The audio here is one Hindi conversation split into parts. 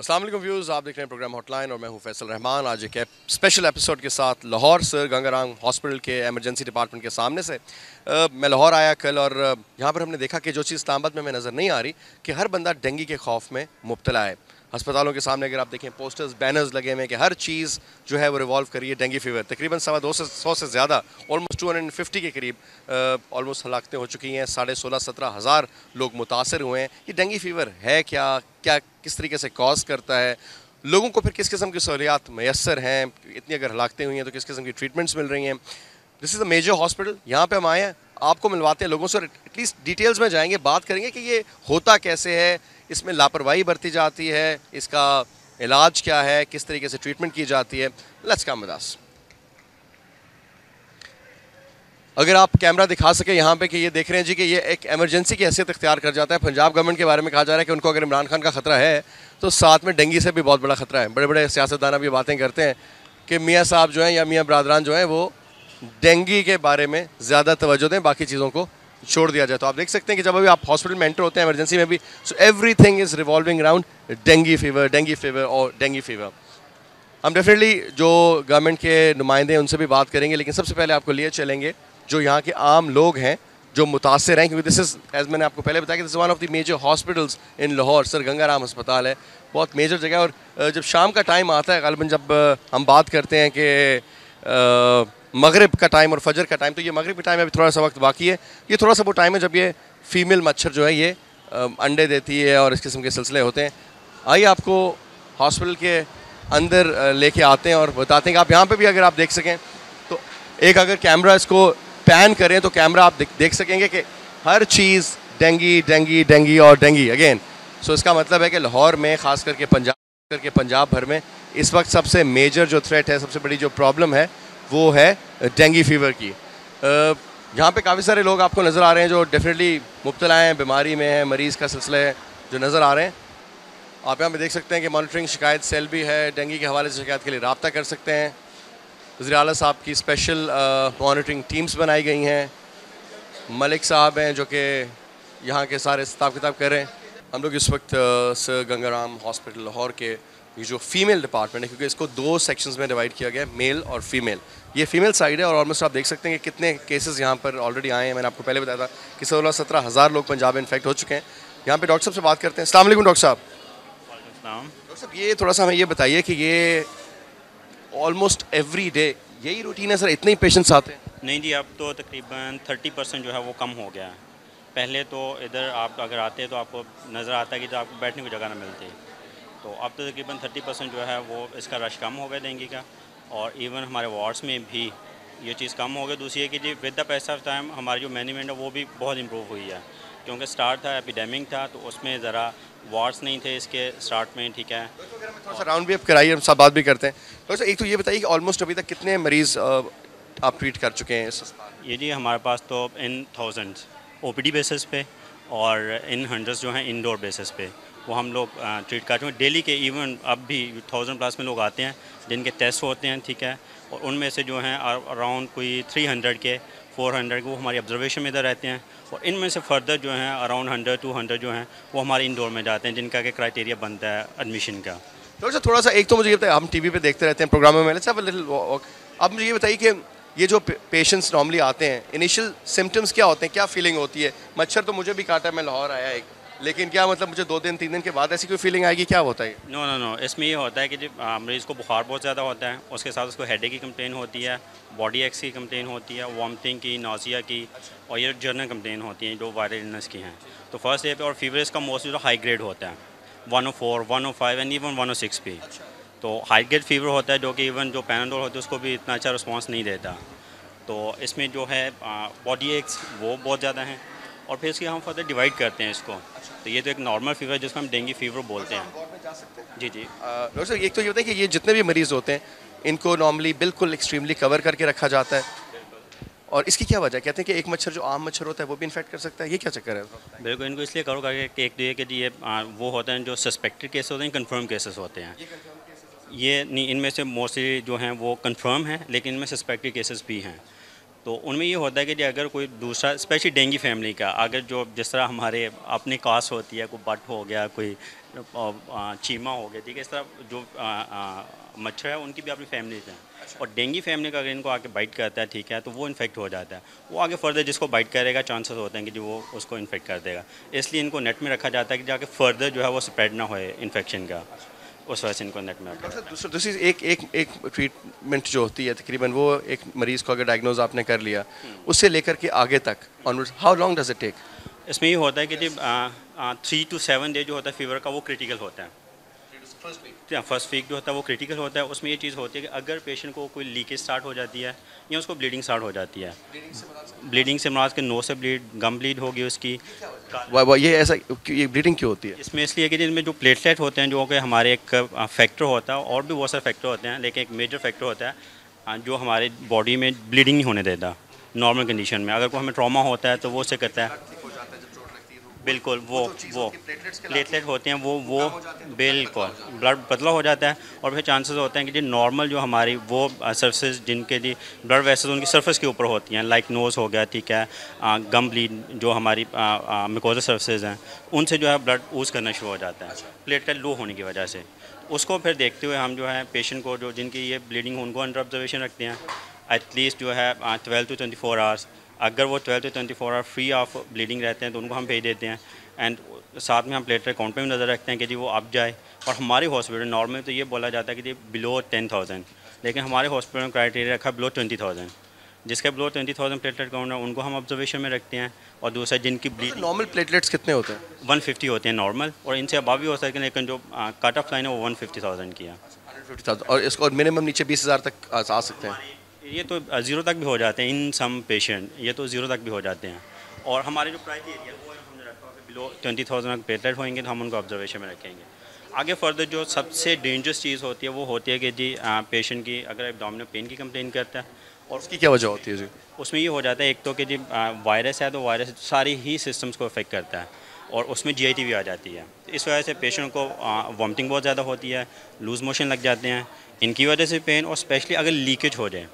अस्सलाम वालेकुम व्यूज़, आप देख रहे हैं प्रोग्राम हॉटलाइन और मैं हूं फैसल रहमान। आज एक स्पेशल एपिसोड के साथ लाहौर सर गंगाराम हॉस्पिटल के एमरजेंसी डिपार्टमेंट के सामने से मैं लाहौर आया कल और यहाँ पर हमने देखा कि जो चीज़ इस्लामाबाद में हमें नज़र नहीं आ रही कि हर बंदा डेंगू के खौफ में मुब्तला है। अस्पतालों के सामने अगर आप देखें पोस्टर्स बैनर्स लगे हुए हैं कि हर चीज़ जो है वो रिवॉल्व करिए डेंगू फीवर। तकरीबन 100 से ज़्यादा ऑलमोस्ट 250 के करीब ऑलमोस्ट हलाकतें हो चुकी हैं। 16,500-17 हज़ार लोग मुतासर हुए हैं। ये डेंगू फीवर है क्या, क्या किस तरीके से कॉज करता है, लोगों को फिर किस किस्म की सहूलियात मैसर हैं, इतनी अगर हलाकतें हुई हैं तो किस किस्म की ट्रीटमेंट्स मिल रही हैं। This is a major hospital, यहाँ पे हम आए हैं, आपको मिलवाते हैं लोगों से, एटलीस्ट डिटेल्स में जाएंगे, बात करेंगे कि ये होता कैसे है, इसमें लापरवाही बरती जाती है, इसका इलाज क्या है, किस तरीके से ट्रीटमेंट की जाती है। Let's come with us. अगर आप कैमरा दिखा सके यहाँ पे कि ये देख रहे हैं जी कि ये एक इमरजेंसी की हैसियत इख्तियार कर जाता है। पंजाब गवर्नमेंट के बारे में कहा जा रहा है कि उनको अगर इमरान खान का ख़तरा है तो साथ में डेंगू से भी बहुत बड़ा ख़तरा है। बड़े बड़े सियासतदान भी बातें करते हैं कि मियाँ साहब जो हैं या मियाँ बरादरान जो हैं वो डेंगू के बारे में ज़्यादा तवज्जो दें, बाकी चीज़ों को छोड़ दिया जाए। तो आप देख सकते हैं कि जब अभी आप हॉस्पिटल में एंटर होते हैं इमरजेंसी में भी, so everything is revolving around dengue fever और डेंगू फीवर। हम डेफिनेटली जो गवर्नमेंट के नुमाइंदे हैं उनसे भी बात करेंगे, लेकिन सबसे पहले आपको लिए चलेंगे जो यहाँ के आम लोग हैं जो मुतासर हैं, क्योंकि दिस इज़ एज मैंने आपको पहले बताया कि this is one of the major hospitals in Lahore. Sir Gangaram अस्पताल है, बहुत मेजर जगह है। और जब शाम का टाइम आता है, ग़ालिबन जब हम बात करते हैं कि मगरिब का टाइम और फजर का टाइम, तो ये मगरिब का टाइम अभी थोड़ा सा वक्त बाकी है। ये थोड़ा सा वो टाइम है जब ये फ़ीमेल मच्छर जो है ये अंडे देती है और इस किस्म के सिलसिले होते हैं। आइए आपको हॉस्पिटल के अंदर लेके आते हैं और बताते हैं कि आप यहाँ पे भी अगर आप देख सकें तो एक अगर कैमरा इसको पैन करें तो कैमरा आप देख सकेंगे कि हर चीज़ डेंगू और डेंगू अगेन। सो इसका मतलब है कि लाहौर में ख़ास करके पंजाब भर में इस वक्त सबसे मेजर जो थ्रेट है, सबसे बड़ी जो प्रॉब्लम है वो है डेंगू फीवर की। यहाँ पे काफ़ी सारे लोग आपको नज़र आ रहे हैं जो डेफिनेटली मुब्तला हैं, बीमारी में हैं, मरीज़ का सिलसिला है जो नज़र आ रहे हैं। आप यहाँ पे देख सकते हैं कि मॉनिटरिंग शिकायत सेल भी है, डेंगू के हवाले से शिकायत के लिए रब्ता कर सकते हैं। वज़ीर आला साहब की स्पेशल मॉनिटरिंग टीम्स बनाई गई हैं। मलिक साहब हैं जो कि यहाँ के सारे हिसाब किताब कर रहे हैं। हम लोग इस वक्त सर गंगाराम हॉस्पिटल लाहौर के ये जो फीमेल डिपार्टमेंट है, क्योंकि इसको 2 सेक्शंस में डिवाइड किया गया है, मेल और फीमेल। ये फीमेल साइड है और ऑलमोस्ट आप देख सकते हैं कि कितने केसेस यहाँ पर ऑलरेडी आए हैं। मैंने आपको पहले बताया था कि 16-17 हज़ार लोग पंजाब में इन्फेक्ट हो चुके हैं। यहाँ पे डॉक्टर साहब से बात करते हैं। अस्सलाम वालेकुम डॉक्टर साहब। डॉक्टर साहब ये थोड़ा सा हमें ये बताइए कि ये ऑलमोस्ट एवरी डे यही रूटीन है सर, इतने ही पेशेंट्स आते हैं? नहीं जी, अब तो तकरीबन 30% जो है वो कम हो गया है। पहले तो इधर आप अगर आते तो आपको नज़र आता है कि तो आपको बैठने की जगह ना मिलती, तो अब तो तकरीबन 30% जो है वो इसका रश कम हो गया डेंगू का। और इवन हमारे वार्ड्स में भी ये चीज़ कम हो गई। दूसरी है कि जी विद द पैस ऑफ टाइम हमारी जो मैनेजमेंट है वो भी बहुत इम्प्रूव हुई है, क्योंकि स्टार्ट था एपिडेमिक था तो उसमें ज़रा वार्ड्स नहीं थे इसके स्टार्ट में, ठीक है। थोड़ा सा राउंड भी अब कराइए, हम सब बात भी करते हैं। डॉक्टर साहब एक तो ये बताइए कि ऑलमोस्ट अभी तक कितने मरीज़ आप ट्रीट कर चुके हैं इस अस्पताल? ये जी हमारे पास तो इन थाउजेंड्स ओपीडी बेसिस पे और इन हंड्रेड्स जो हैं इंडोर बेसिस पे वो हम लोग ट्रीट कर चुके हैं डेली के। इवन अब भी 1000+ में लोग आते हैं जिनके टेस्ट होते हैं, ठीक है। और उनमें से जो हैं अराउंड कोई 300 के 400 वो हमारी ऑब्जर्वेशन में इधर रहते हैं, और इनमें से फर्दर जो हैं अराउंड 100-200 जो हैं वो हमारे इंडोर में जाते हैं जिनका कि क्राइटेरिया बनता है एडमिशन का। डॉक्टर साहब थोड़ा सा एक तो मुझे ये बताइए, हम टीवी पे देखते रहते हैं प्रोग्रामों में, आप मुझे ये बताइए कि ये जो पेशेंट्स नॉर्मली आते हैं, इनिशियल सिम्टम्स क्या होते हैं, क्या फीलिंग होती है? मच्छर तो मुझे भी काटा है, मैं लाहौर आया एक, लेकिन क्या मतलब मुझे 2 दिन 3 दिन के बाद ऐसी कोई फीलिंग आएगी, क्या होता है? नो, इसमें ये होता है कि जब मरीज़ को बुखार बहुत ज़्यादा होता है, उसके साथ उसको हेडेक की कंप्लेन होती है, बॉडी एक्स की कंप्लेन होती है, वॉमिटिंग की, नाजिया की, और ये जनरल कंप्लेन होती हैं जो वायरल इलनेस की हैं। तो फर्स्ट डे पे और फीवर इसका मोस्टली जो हाई ग्रेड होता है 104, 105 एंड इवन 106 भी। तो हाई ग्रेड फीवर होता है जो कि इवन जो पैनाडोल होता है उसको भी इतना अच्छा रिस्पॉन्स नहीं देता। तो इसमें जो है बॉडी एक्स वो बहुत ज़्यादा हैं, और फिर इसके हम फर्दर डिवाइड करते हैं इसको। तो ये तो एक नॉर्मल फीवर है जिसको हम डेंगू फीवर बोलते हैं। जी डॉक्टर साहब एक तो ये बताइए कि ये जितने भी मरीज़ होते हैं इनको नॉर्मली बिल्कुल एक्सट्रीमली कवर करके रखा जाता है, और इसकी क्या वजह? कहते हैं कि एक मच्छर जो आम मच्छर होता है वो भी इन्फेक्ट कर सकता है, ये क्या चक्कर है? बिल्कुल, इनको इसलिए करो करके कि एक तो ये कि ये वो होते हैं जो सस्पेक्टेड केसेस होते हैं, कन्फर्म केसेस होते हैं। ये नहीं, इनमें से मोस्टली जो हैं वो कंफर्म हैं, लेकिन इनमें सस्पेक्टेड केसेस भी हैं। तो उनमें ये होता है कि अगर कोई दूसरा स्पेशली डेंगू फैमिली का अगर जो जिस तरह हमारे अपनी कास्ट होती है, कोई बट हो गया, कोई चीमा हो गया, ठीक है, इस तरह जो मच्छर है उनकी भी अपनी फैमिलीज हैं। और डेंगू फैमिली का अगर इनको आके बाइट करता है, ठीक है, तो वो इन्फेक्ट हो जाता है। वो आगे फर्दर जिसको बाइट करेगा चांसेस होते हैं कि जो वो उसको इन्फेक्ट कर देगा। इसलिए इनको नेट में रखा जाता है कि जाके फर्दर जो है वो स्प्रेड ना होए इन्फेक्शन का, उस वजह से इनको नेट में रखा। दूसरी एक ट्रीटमेंट जो होती है तकरीबन वो एक मरीज़ को अगर डायग्नोज आपने कर लिया उससे लेकर के आगे तक onwards how long does it take? इसमें ये होता है कि जब 3 to 7 डे जो होता है फीवर का वो क्रिटिकल होता है। फर्स्ट वीक जो होता है वो क्रिटिकल होता है। उसमें ये चीज़ होती है कि अगर पेशेंट को कोई लीकेज स्टार्ट हो जाती है या उसको ब्लीडिंग स्टार्ट हो जाती है, ब्लीडिंग से मुराद के नोज से गम ब्लीड होगी उसकी। ये ऐसा ये ब्लीडिंग क्यों होती है? इसमें इसलिए कि जिनमें जो प्लेटलेट होते हैं जो कि हमारे एक फैक्टर होता है, और भी बहुत सारे फैक्टर होते हैं, लेकिन एक मेजर फैक्टर होता है जो हमारे बॉडी में ब्लीडिंग नहीं होने देता नॉर्मल कंडीशन में। अगर कोई हमें ट्रॉमा होता है तो वो उससे करता है, बिल्कुल वो प्लेटलेट होते हैं वो बिल्कुल ब्लड पतला हो जाता है। और फिर चांसेस होते हैं कि जो नॉर्मल जो हमारी वो सर्फेस जिनके जी ब्लड वेसल्स उनकी सरफेस के ऊपर होती हैं, लाइक नोज़ हो गया, ठीक है, गम ब्लीड जो हमारी मिकोजा सर्फेस हैं उनसे जो है ब्लड ऊज करना शुरू हो जाता है प्लेटलेट लो होने की वजह से। उसको फिर देखते हुए हम जो है पेशेंट को जो जिनकी ये ब्लीडिंग हो उनको अंडर ऑब्जर्वेशन रखते हैं एटलीस्ट जो है 12 to 24 आवर्स। अगर वो 12 to 24 hour free of bleeding रहते हैं तो उनको हम भेज देते हैं। एंड साथ में हम प्लेटलेट काउंट पे भी नज़र रखते हैं कि जी वो अब जाए। और हमारे हॉस्पिटल नॉर्मल तो ये बोला जाता है कि जी बिलो 10,000, लेकिन हमारे हॉस्पिटल में क्राइटेरिया रखा बिलो 20,000। जिसके बिलो 20,000 प्लेटलेट काउंट है उनको हम ऑब्जर्वेशन में रखते हैं। और दूसरा जिनकी नॉर्मल प्लेटलेट्स कितने होते हैं? 150 होते हैं नॉर्मल, और इनसे अबव भी हो सकते हैं, लेकिन जो कट ऑफ लाइन है वो 150,000 की है। 150,000 और इसको मिनिमम नीचे 20,000 तक आ सकते हैं। ये तो ज़ीरो तक भी हो जाते हैं इन सम पेशेंट, ये तो ज़ीरो तक भी हो जाते हैं। और हमारे जो क्राइटेरिया वो हमने रखा है बिलो 20,000 प्लेटलेट होंगे तो हम उनको ऑब्जर्वेशन में रखेंगे। आगे फर्दर जो सबसे डेंजरस चीज़ होती है वो होती है कि जी पेशेंट की अगर एब्डोमिनल पेन की कंप्लेन करता है, और उसकी क्या वजह होती है जी? उसमें ये हो जाता है एक तो कि जी वायरस है तो वायरस सारी ही सिस्टम्स को अफेक्ट करता है, और उसमें GIT भी आ जाती है। इस वजह से पेशेंट को वॉमिटिंग बहुत ज़्यादा होती है, लूज़ मोशन लग जाते हैं, इनकी वजह से पेन। और स्पेशली अगर लीकेज हो जाए,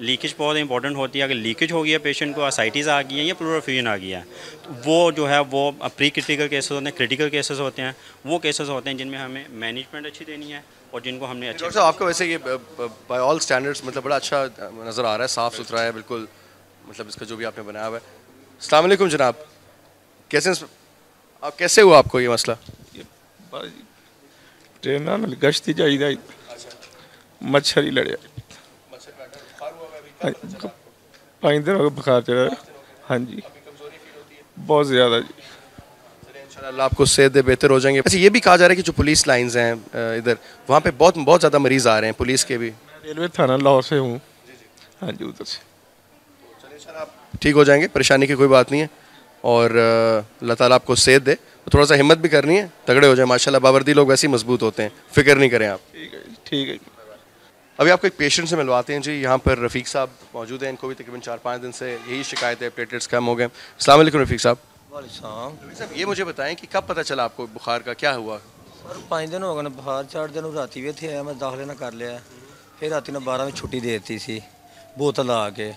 लीकेज बहुत इंपॉर्टेंट होती है। अगर लीकेज हो गया पेशेंट को असाइटिस आ गई है या प्लूरल एफ्यूजन आ गया है तो वो जो है वो प्री क्रिटिकल केसेस होते हैं, क्रिटिकल केसेस होते हैं। वो केसेस होते हैं जिनमें हमें मैनेजमेंट अच्छी देनी है और जिनको हमने अच्छे। डॉक्टर साहब आपका वैसे ये बाय ऑल स्टैंडर्ड्स मतलब बड़ा अच्छा नज़र आ रहा है, साफ़ सुथरा है बिल्कुल, मतलब इसका जो भी आपने बनाया हुआ है। अस्सलाम वालेकुम जनाब, कैसे आप कैसे हुआ आपको ये मसला? ट्रेन ना गश्ती चाहिए मच्छर ही लड़िया 5 दिन हो गए बुखार चढ़ा। हाँ जी बहुत ज़्यादा जी। इंशाल्लाह आपको सेहत दे बेहतर हो जाएंगे। वैसे ये भी कहा जा रहा है कि जो पुलिस लाइंस हैं इधर वहाँ पे बहुत ज़्यादा मरीज़ आ रहे हैं पुलिस के भी। रेलवे थाना लाहौर से हूँ। हाँ जी उधर से। आप ठीक हो जाएंगे, परेशानी की कोई बात नहीं है। और अल्लाह ताला आपको सेहत दे, तो थोड़ा सा हिम्मत भी करनी है, तगड़े हो जाए। माशाल्लाह बावर्दी लोग वैसे ही मजबूत होते हैं, फिक्र नहीं करें आप। ठीक है ठीक है। अभी आपको एक पेशेंट से मिलवाते हैं जी। यहाँ पर रफ़ीक साहब मौजूद हैं, इनको भी तकरीबन 4-5 दिन से यही शिकायत है, प्लेटलेट्स कम हो गए। अस्सलाम वालेकुम रफ़ीक साहब। वालेकुम साहब ये मुझे बताएं कि कब पता चला आपको बुखार का, क्या हुआ? सर 5 दिन हो गए ने बुखार चढ़दे ਨੂੰ ਰਾਤੀ ਵੀ ਇੱਥੇ ਆਇਆ ਮੈਂ ਦਾਖਲੇ ਨਾ ਕਰ ਲਿਆ ਫਿਰ ਰਾਤੀ ਨੇ 12 ਵਜੇ ਛੁੱਟੀ ਦੇ ਦਿੱਤੀ ਸੀ ਬੋਤਲ ਆ ਕੇ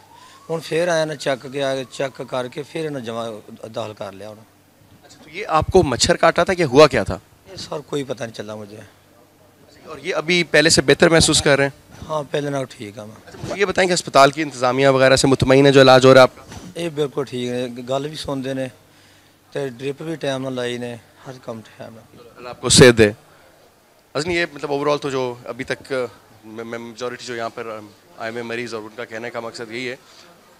ਹੁਣ ਫਿਰ ਆਇਆ ਨਾ ਚੱਕ ਕੇ ਆ ਚੈੱਕ ਕਰਕੇ ਫਿਰ ਇਹਨਾਂ ਜਮਾ ਦਾਖਲ ਕਰ ਲਿਆ ਹੁਣ। अच्छा तो ये आपको मच्छर काटा था, क्या हुआ क्या था? ये सर कोई पता नहीं चला मुझे। और ये अभी पहले से बेहतर महसूस कर रहे हैं? हाँ पहले ना ठीक है मैं। तो ये बताएं कि अस्पताल की इंतज़ामिया वगैरह से मुतमईन है जो इलाज हो रहा है आपका? ये बिल्कुल ठीक है, गल भी सुनते ने तो ड्रिप भी टाइम ਨਾਲ लाई ने, हर काम टाइम ਨਾਲ। अल्लाह आपको सेहत दे। अजनी ये मतलब ओवरऑल तो जो अभी तक मेजॉरिटी जो यहाँ पर आए हुए मरीज़ और उनका कहने का मकसद यही है,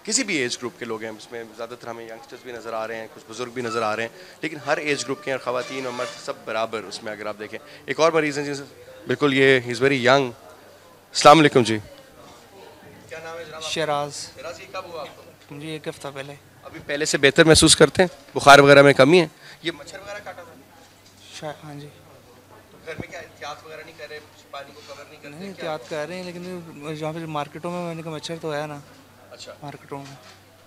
किसी भी एज ग्रुप के लोग हैं, उसमें ज़्यादातर हमें यंगस्टर्स भी नज़र आ रहे हैं, कुछ बुज़ुर्ग भी नज़र आ रहे हैं, लेकिन हर एज ग्रुप के और ख़वातीन और मर्द सब बराबर उसमें अगर आप देखें। एक और मरीज़ हैं जिनसे बिल्कुल ये ही इज़ वेरी यंग। अस्सलाम वालेकुम जी। क्या नाम है जनाब? शराज ये कब हुआ आपको? जी 1 हफ्ता पहले। अभी पहले से बेहतर महसूस करते हैं, बुखार वगैरह में कमी है? ये मच्छर वगैरह काटा था? हाँ जी। तो घर में क्या एहतियात वगैरह नहीं कर रहे, पानी को कवर नहीं करते? नहीं एहतियात कर रहे हैं, लेकिन जहाँ पे मार्केटों में मैंने कहा मच्छर तो है ना। अच्छा मार्केटों में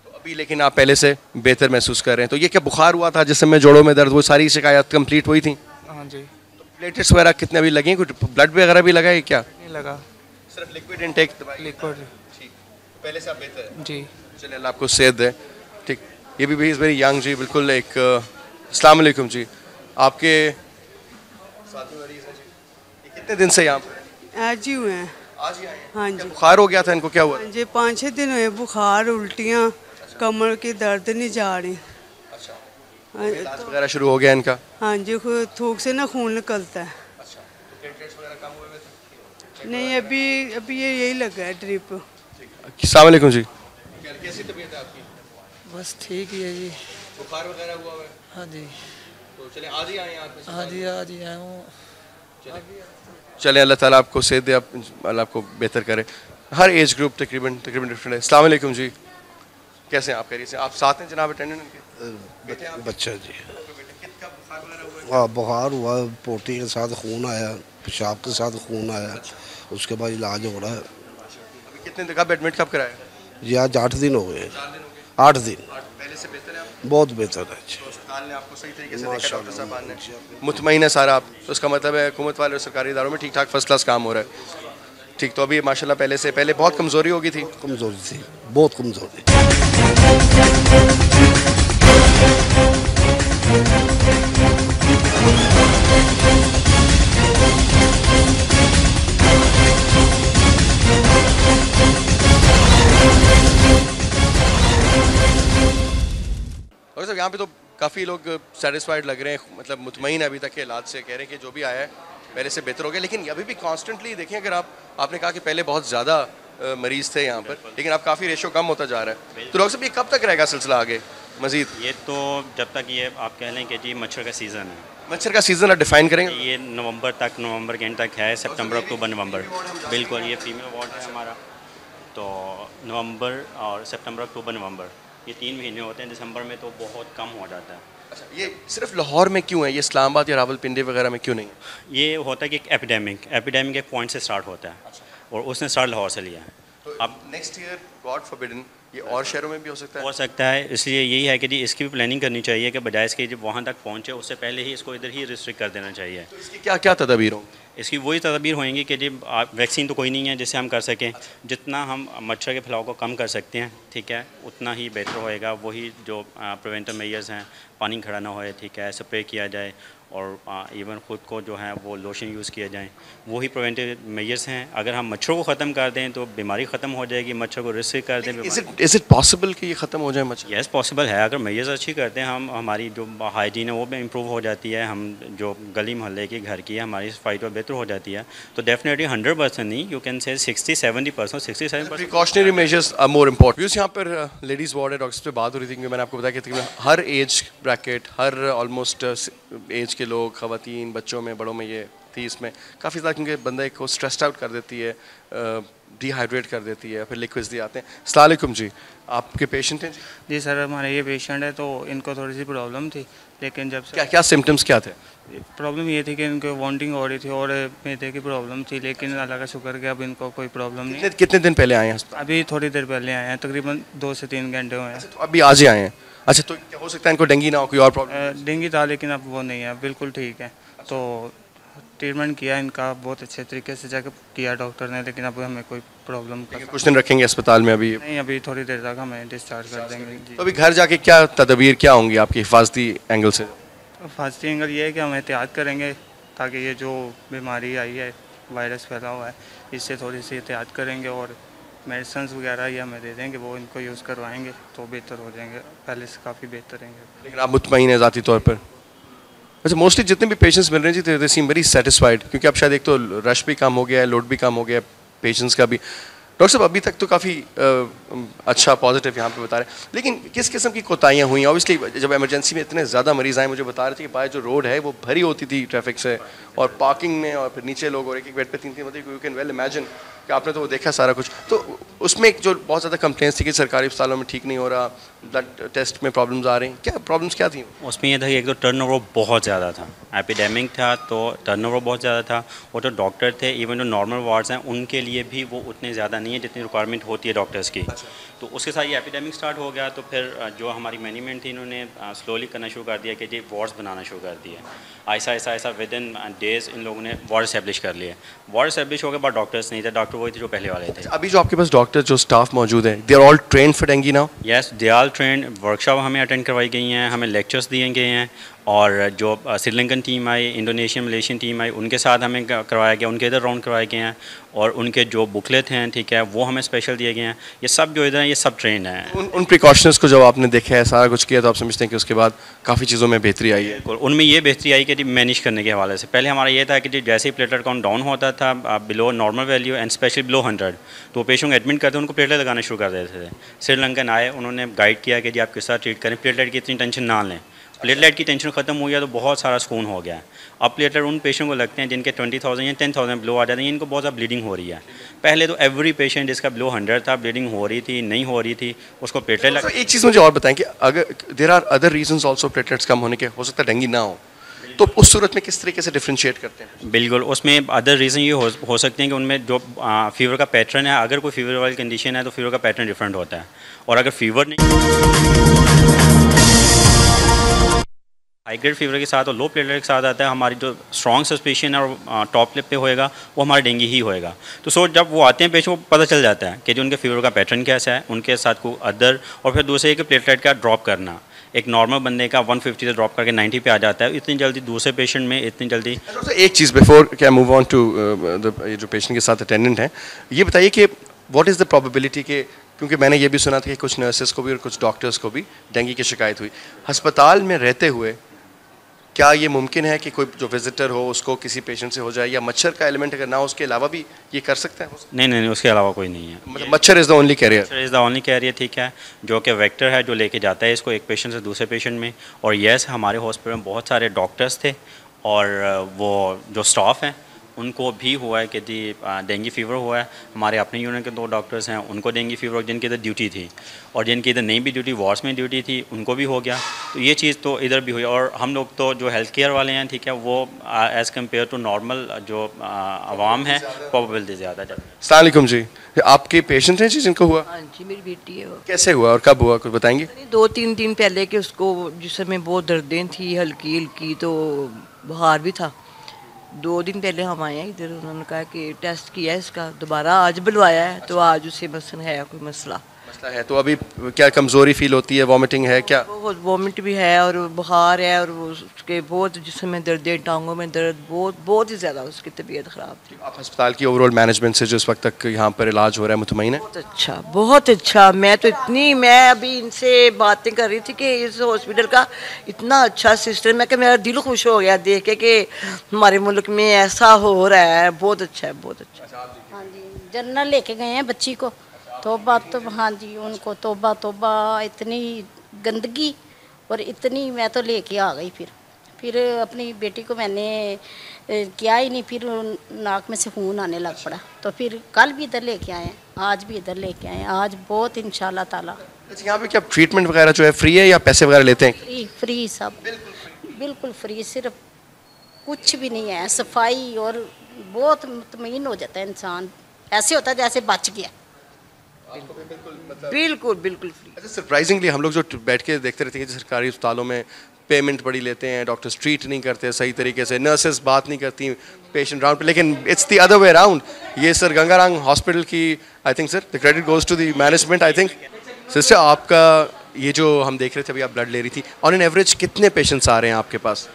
तो अभी लेकिन आप पहले से बेहतर महसूस कर रहे हैं। तो ये क्या बुखार हुआ था जिसमें जोड़ों में दर्द, वो सारी शिकायत कंप्लीट हुई थी? हाँ जी। तो प्लेटलेट्स वगैरह कितने अभी लगे हैं? कुछ ब्लड वगैरह भी लगा है क्या? नहीं लगा, सिर्फ लिक्विड इनटेक दवाई? लिक्विड। ठीक। पहले से आप बेहतर है? जी। चलिए अल्लाह आपको सेहत दे। ठीक, ये भी इज़ वेरी यंग जी, बिल्कुल एक अस्सलाम वालेकुम जी। आपके साथ में मरीज हैं जी, ये कितने दिन से यहाँ पर? आज ही हुए हैं। आज ही आए हैं? हाँ क्या जी। बुखार हो गया था इनको, क्या हुआ? हाँ जी, 5-6 दिन हुए, बुखार, उल्टियाँ, कमर की दर्द नहीं जा रही। अच्छा, हाँ इलाज वगैरह शुरू हो गया इनका? हाँ जी, थूक से ना खून निकलता है। अच्छा, तो प्लेटलेट्स वगैरह कम हुए थे? नहीं, अभी ये यही लगा है ड्रिप। अस्सलाम वालेकुम जी। कैसी तबीयत है आपकी? बस ठीक ही है जी। बुखार वगैरह हुआ है? हाँ जी। तो चलिए आज ही आए हैं आप? हाँ जी, आज ही आया हूँ। चलें, अल्लाह ताला आपको सेहत दे, अल्लाह आपको बेहतर करे। हर एज ग्रुप तकरीबन डिफरेंट है। अस्सलाम वालेकुम जी, कैसे हैं आप? कह रही से आप साथ हैं जनाब अटेंडेंट के? बच्चा जी, हाँ बुखार हुआ, पोटी के साथ खून आया, पेशाब के साथ खून आया, उसके बाद इलाज हो रहा है। अभी कितने दिन कब एडमिट कब कराया? जी आज 8 दिन हो गए। 8 दिन। पहले से बेहतर है आप? बहुत बेहतर है जी। अस्पताल ने आपको सही तरीके से देखा, डॉक्टर साहब ने मुतमईन है सारा आप, तो उसका मतलब है हुकूमत वाले और सरकारी इदारों में ठीक ठाक फर्स्ट क्लास काम हो रहा है। ठीक, तो अभी माशाल्लाह पहले बहुत कमज़ोरी हो गई थी? कमज़ोरी थी, बहुत कमज़ोरी। और साहब यहाँ पे तो काफ़ी लोग सेटिस्फाइड लग रहे हैं, मतलब मुतमईन है अभी तक के इलाज से, कह रहे हैं कि जो भी आया है पहले से बेहतर हो गया। लेकिन अभी भी कॉन्स्टेंटली देखें, अगर आपने कहा कि पहले बहुत ज़्यादा मरीज़ थे यहाँ पर, लेकिन अब काफ़ी रेशो कम होता जा रहा है, तो डॉक्टर साहब ये कब तक रहेगा सिलसिला आगे मज़ीद? ये तो जब तक ये आप कह लें कि जी मच्छर का सीज़न है, मच्छर का सीज़न आप डिफाइन करेंगे? ये नवंबर के एंड तक है, सितंबर अक्टूबर नवंबर। बिल्कुल, ये फीमेल वार्ड है हमारा, तो नवंबर और सितंबर अक्टूबर नवंबर ये 3 महीने होते हैं। दिसंबर में तो बहुत कम हो जाता है। अच्छा, ये सिर्फ लाहौर में क्यों है, ये इस्लामाबाद या रावलपिंडी वगैरह में क्यों नहीं है? ये होता है कि एक एपिडेमिक एक पॉइंट से स्टार्ट होता है, और उसने स्टार्ट लाहौर से लिया है। तो अब नेक्स्ट ईयर गॉड फॉरबिडन ये और शहरों में भी हो सकता है? हो सकता है, इसलिए यही है कि जी इसकी भी प्लानिंग करनी चाहिए कि बजाय इसके जब वहाँ तक पहुँचे उससे पहले ही इसको इधर ही रिस्ट्रिक्ट कर देना चाहिए। तो इसकी क्या क्या तदबीर होंगी? इसकी वही तदबीर होंगी कि जी वैक्सीन तो कोई नहीं है जिससे हम कर सकें, जितना हम मच्छर के फैलाव को कम कर सकते हैं, ठीक है, उतना ही बेहतर होएगा। वही जो प्रिवेंटिव मेजर्स हैं, पानी खड़ा ना होए, ठीक है, स्प्रे किया जाए, और इवन ख़ुद को जो है वो लोशन यूज़ किया जाए, वही प्रिवेंटिव मेजर्स हैं। अगर हम मच्छरों को ख़त्म कर दें तो बीमारी ख़त्म हो जाएगी, मच्छर को रिस्ट्रिक्ट कर दें। इज़ इट पॉसिबल कि ये ख़त्म हो जाए मच्छर? यस पॉसिबल है, अगर मेजर्स अच्छी करते हैं हम, हमारी जो हाइजीन है वो भी इम्प्रूव हो जाती है, हम जो गली मोहल्ले की घर की है हमारी सफाई तो बेहतर हो जाती है। तो डेफिनेटली 100% नहीं, यू कैन से 60-70%, 67%। Precautionary measures are more important. यहाँ पर लेडीज़ वार्ड है, डॉक्टर से बात हो रही थी, क्योंकि मैंने आपको बताया कि तकरीबन हर एज ब्रैकेट, हर ऑलमोस्ट एज के लोग, ख़वातीन, बच्चों में, बड़ों में ये थी। इसमें काफ़ी ज़्यादा, क्योंकि बंदे को स्ट्रेस्ड आउट कर देती है, डिहाइड्रेट कर देती है, फिर लिक्विड्स दिए आते हैं। अस्सलाम वालेकुम जी, आपके पेशेंट हैं जी? जी सर, हमारे ये पेशेंट है, तो इनको थोड़ी सी प्रॉब्लम थी, लेकिन जब क्या क्या सिम्टम्स क्या थे? प्रॉब्लम ये थी कि इनको वॉमिटिंग हो रही थी और मैदे की प्रॉब्लम थी, लेकिन अल्लाह का शुक्र कि अब इनको कोई प्रॉब्लम नहीं। कितने दिन पहले आए हैं अस्पताल? अभी थोड़ी देर पहले आए हैं, तकरीबन 2 से 3 घंटे हुए हैं। तो अभी आज ही आए हैं? अच्छा, तो क्या हो सकता है इनको डेंगू ना हो, कोई और प्रॉब्लम? डेंगू था, लेकिन अब वो नहीं है, बिल्कुल ठीक है। तो ट्रीटमेंट किया इनका, बहुत अच्छे तरीके से चेकअप किया डॉक्टर ने, लेकिन अब हमें कोई प्रॉब्लम कुछ दिन रखेंगे अस्पताल में अभी? नहीं, अभी थोड़ी देर तक हमें डिस्चार्ज कर देंगे जी। तो अभी घर जाके क्या तदबीर क्या होंगी आपकी हिफाजती एंगल से? फर्स्ट एंगल ये है कि हम एहतियात करेंगे, ताकि ये जो बीमारी आई है, वायरस फैला हुआ है, इससे थोड़ी सी एहतियात करेंगे, और मेडिसिन वगैरह ये हमें दे देंगे, वो इनको यूज़ करवाएंगे तो बेहतर हो जाएंगे, पहले से काफ़ी बेहतर रहेंगे। लेकिन आप मुतमईन हैं ज़ाती तौर पर? अच्छा, मोस्टली जितने भी पेशेंट्स मिल रहे हैं जी, दे सीम वेरी सेटिस्फाइड, क्योंकि अब शायद एक तो रश भी कम हो गया है, लोड भी कम हो गया है पेशेंट्स का भी। डॉक्टर साहब अभी तक तो काफ़ी अच्छा पॉजिटिव यहाँ पे बता रहे हैं, लेकिन किस किस्म की कोताहियाँ हुई? ऑब्वियसली जब इमरजेंसी में इतने ज़्यादा मरीज़ आए, मुझे बता रहे थे कि बाहर जो रोड है वो भरी होती थी ट्रैफिक से, और पार्किंग में, और फिर नीचे लोग, और एक बेड पे 3-3, मतलब यू कैन वेल इमेजिन कि आपने तो वो देखा सारा कुछ। तो उसमें जो बहुत ज़्यादा कंप्लेंट्स थी कि सरकारी अस्पतालों में ठीक नहीं हो रहा, ब्लड टेस्ट में प्रॉब्लम्स आ रही हैं, क्या प्रॉब्लम्स क्या थी? उसमें यह था कि एक तो टर्नओवर बहुत ज़्यादा था, एपिडेमिक था तो टर्नओवर बहुत ज़्यादा था, और जो डॉक्टर थे, इवन जो नॉर्मल वार्ड्स हैं उनके लिए भी वो उतने ज़्यादा नहीं है जितनी रिक्वायरमेंट होती है डॉक्टर्स की। तो उसके साथ ये एपिडेमिक स्टार्ट हो गया, तो फिर जो हमारी मैनेजमेंट थी इन्होंने स्लोली करना शुरू कर दिया कि जी वार्ड्स बनाना शुरू कर दिया। ऐसा विद इन डेज़ इन लोगों ने वार्ड इस्टेब्लिश कर लिए। वार्ड इस्टेब्लिश हो गए, बाद डॉक्टर्स नहीं थे, डॉक्टर आफ्टर वही थे जो पहले वाले थे। अभी जो आपके पास डॉक्टर जो स्टाफ मौजूद है, they are all trained for dengue now? Yes, they are trained. Workshop हमें अटेंड करवाई गई हैं, हमें लेक्चर्स दिए गए हैं, और जो श्रीलंकन टीम आई, इंडोनेशियन मलेशियन टीम आई, उनके साथ हमें करवाया गया, उनके इधर राउंड करवाए गए हैं, और उनके जो बुकलेट हैं, ठीक है, वो हमें स्पेशल दिए गए हैं। ये सब जो इधर हैं ये सब ट्रेंड हैं। उन प्रिकॉशंस को जब आपने देखा है, सारा कुछ किया, तो आप समझते हैं कि उसके बाद काफ़ी चीज़ों में बेहतरी आई है? उनमें ये बेहतरी आई कि जी मैनेज करने के हवाले से पहले हमारा ये था कि जी जैसे ही प्लेटलेट काउंट डाउन होता था below normal value and specially below 100, तो पेशेंट को एडमिट करते उनको प्लेटलेट लगाना शुरू कर देते थे। श्रीलंकन आए, उन्होंने गाइड किया कि जी आप किस तरह ट्रीट करें, प्लेटलेट की इतनी टेंशन ना लें। प्लेटलेट की टेंशन ख़त्म हो गया तो बहुत सारा सुकून हो गया। अब प्लेटलेट उन पेशेंट को लगते हैं जिनके 20,000 या 10,000 बिलो आ जाते हैं, इनको बहुत ज़्यादा ब्लीडिंग हो रही है। पहले तो एवरी पेशेंट जिसका बिलो 100 था, ब्लीडिंग हो रही थी, नहीं हो रही थी, उसको प्लेटलेट लगा। एक चीज़ मुझे और बताएं कि अगर there are other reasons also platelets कम होने के, हो सकता है डेंगू ना हो, तो उस सूरत में किस तरीके से डिफरेंशिएट करते हैं? बिल्कुल, उसमें अदर रीज़न ये हो सकते हैं कि उनमें जो फीवर का पैटर्न है, अगर कोई फीवर वाली कंडीशन है तो फीवर का पैटर्न डिफरेंट होता है, और अगर फीवर नहीं, हाई ग्रेड फीवर के साथ और लो प्लेटलेट के साथ आता है, हमारी जो स्ट्रॉन्ग सस्पिशन है और टॉप लिप पे होएगा वो हमारा डेंगू ही होएगा। तो जब वो आते हैं पेशेंट को पता चल जाता है कि जो उनके फीवर का पैटर्न कैसा है, उनके साथ को अदर, और फिर दूसरे कि प्लेटलेट का ड्रॉप करना। एक नॉर्मल बंदे का 150 से ड्रॉप करके 90 पे आ जाता है, इतनी जल्दी दूसरे पेशेंट में इतनी जल्दी। एक चीज़ बिफोर क्या मूव ऑन टू जो पेशेंट के साथ अटेंडेंट हैं, ये बताइए कि व्हाट इज़ द प्रोबेबिलिटी के, क्योंकि मैंने ये भी सुना था कि कुछ नर्सेस को भी और कुछ डॉक्टर्स को भी डेंगू की शिकायत हुई, अस्पताल में रहते हुए क्या ये मुमकिन है कि कोई जो विजिटर हो उसको किसी पेशेंट से हो जाए, या मच्छर का एलिमेंट अगर ना हो उसके अलावा भी ये कर सकते हैं? नहीं, उसके अलावा कोई नहीं है। मतलब मच्छर इज़ द ओनली कैरियर? मच्छर इज़ द ओनली कैरियर, ठीक है, जो कि वेक्टर है जो लेके जाता है इसको एक पेशेंट से दूसरे पेशेंट में। और यस, हमारे हॉस्पिटल में बहुत सारे डॉक्टर्स थे, और वो जो स्टाफ हैं उनको भी हुआ है कि जी डेंगू फीवर हुआ है। हमारे अपने यूनिट के 2 डॉक्टर्स हैं, उनको डेंगू फीवर, जिनकी इधर ड्यूटी थी, और जिनकी इधर नहीं भी ड्यूटी, वार्ड्स में ड्यूटी थी, उनको भी हो गया। तो ये चीज़ तो इधर भी हुई। और हम लोग तो जो हेल्थ केयर वाले हैं, ठीक है, वो एज़ कम्पेयर टू नॉर्मल जो आवाम है प्रोबेबिलिटी ज़्यादा है। अस्सलाम वालेकुम जी, आपके पेशेंट हैं जी जिनको हुआ? हाँ जी, मेरी बेटी है वो। कैसे हुआ और कब हुआ, कुछ बताएंगे? 2-3 दिन पहले कि उसको जिसमें बहुत दर्दें थी, हल्की हल्की, तो बुखार भी था। 2 दिन पहले हम आए हैं इधर, उन्होंने कहा कि टेस्ट किया है इसका, दोबारा आज बुलवाया है, तो आज उसे मसला है, कोई मसला है। तो अभी क्या कमज़ोरी फील होती है, वॉमिटिंग है क्या? बहुत वॉमिट भी है और बुखार है, और उसके बहुत जिसमें दर्द है, टांगों में दर्द, बहुत ही ज़्यादा उसकी तबीयत ख़राब थी। आप अस्पताल की ओवरऑल मैनेजमेंट से जो इस वक्त तक यहाँ पर इलाज हो रहा है मुतमईन है? बहुत अच्छा। मैं अभी इनसे बातें कर रही थी कि इस हॉस्पिटल का इतना अच्छा सिस्टम है कि मेरा दिल खुश हो गया देख के कि हमारे मुल्क में ऐसा हो रहा है। बहुत अच्छा है, बहुत अच्छा। हाँ जी, जनरल लेके गए हैं बच्ची को, तोबा तो हाँ जी, उनको तोबा इतनी गंदगी और इतनी, मैं तो लेके आ गई। फिर अपनी बेटी को मैंने किया ही नहीं, फिर नाक में से खून आने लग पड़ा, तो फिर कल भी इधर लेके आए, आज भी इधर लेके आए, आज बहुत इंशाल्लाह ताला। यहाँ पे क्या ट्रीटमेंट वगैरह जो है फ्री है या पैसे वगैरह लेते हैं? फ्री सब, बिल्कुल फ्री, सिर्फ कुछ भी नहीं है, सफाई, और बहुत मुतमईन हो जाता है इंसान, ऐसे होता है जैसे बच गया। बिल्कुल फ्री। अच्छा, सरप्राइजिंगली हम लोग जो बैठ के देखते रहते हैं कि सरकारी अस्पतालों में पेमेंट बड़ी लेते हैं, डॉक्टर्स ट्रीट नहीं करते सही तरीके से, नर्सेस बात नहीं करती पेशेंट राउंड पे, लेकिन it's the other way around. ये सर गंगाराम हॉस्पिटल की, I think sir the credit goes to the management. I think sister, आपका ये जो हम देख रहे थे अभी, आप ब्लड ले रही थी, ऑन एन एवरेज कितने पेशेंट्स आ रहे हैं आपके पास?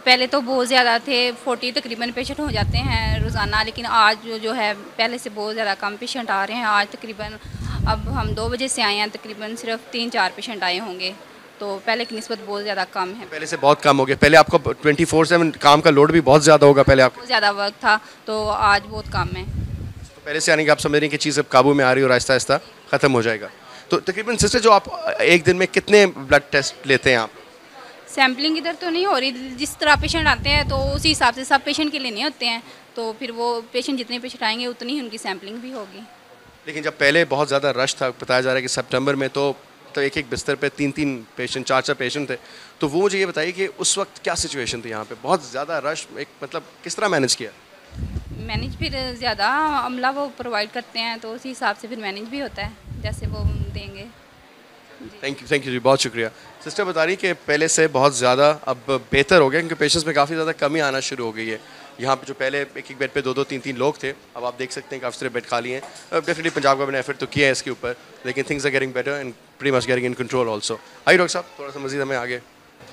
पहले तो बहुत ज़्यादा थे, 40 तकरीबन पेशेंट हो जाते हैं रोज़ाना, लेकिन आज जो है पहले से बहुत ज़्यादा कम पेशेंट आ रहे हैं। आज तकरीबन, अब हम 2 बजे से आए हैं, तकरीबन सिर्फ 3-4 पेशेंट आए होंगे, तो पहले की निस्बत बहुत ज़्यादा कम है। पहले से बहुत कम हो गया। पहले आपको 24/7 काम का लोड भी बहुत ज़्यादा होगा, पहले आपको बहुत ज़्यादा वर्क था, तो आज बहुत कम है। तो पहले से यानी कि आप समझ रही हैं कि चीज़ अब काबू में आ रही है और आहिस्ता आहिस्ता ख़त्म हो जाएगा। तो तकरीबन सिस्टर, जो आप एक दिन में कितने ब्लड टेस्ट लेते हैं आप? सैम्पलिंग इधर तो नहीं हो रही, जिस तरह पेशेंट आते हैं तो उसी हिसाब से सब पेशेंट के लेने होते हैं, तो फिर वो पेशेंट जितने पेशेंट आएंगे उतनी ही उनकी सैम्पलिंग भी होगी। लेकिन जब पहले बहुत ज़्यादा रश था, बताया जा रहा है कि सितंबर में तो एक बिस्तर पे 3-3 पेशेंट, 4-4 पेशेंट थे, तो वो मुझे ये बताइए कि उस वक्त क्या सिचुएशन थी यहाँ पे? बहुत ज़्यादा रश, एक मतलब किस तरह मैनेज किया? मैनेज फिर ज़्यादा अमला वो प्रोवाइड करते हैं, तो उसी हिसाब से फिर मैनेज भी होता है जैसे वो देंगे। थैंक यू जी, बहुत शुक्रिया। सिस्टर बता रही कि पहले से बहुत ज़्यादा अब बेहतर हो गया, क्योंकि पेशेंट्स में काफ़ी ज़्यादा कमी आना शुरू हो गई है। यहाँ पे जो पहले एक बेड पे 2-2, 3-3 लोग थे, अब आप देख सकते हैं काफ़ी सारे बेड खाली हैं। डेफिनेटली पंजाब गवर्नमेंट ने एफर्ट तो किया है इसके ऊपर, लेकिन things are getting better and pretty much getting in control also. आइए डॉक्टर साहब, थोड़ा सा मजीद हमें आगे।